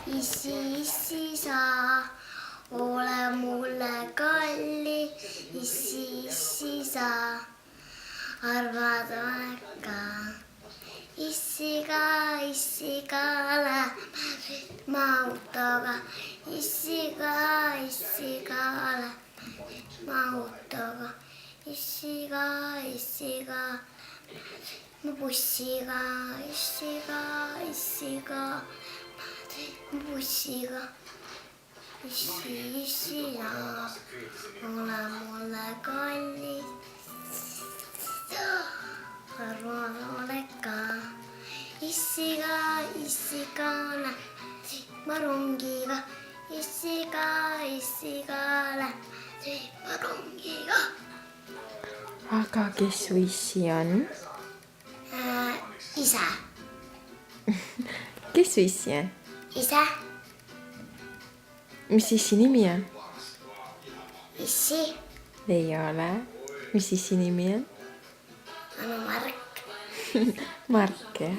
issi sa, ole mulle kalli, issi sa, arvad aega. Issiga lähme autoga, issiga lähme autoga, issiga bussiga, bussiga, issi ja, ole mulle kallis. Arvad oleka, issiga lähme rongiga, issiga lähme rongiga. Aga kes su issi on? Isa. Kes su issi on? Isa. Mis issi nimi on? Issi. Ei ole. Mis issi nimi on? Anu Mark. Mark, jah.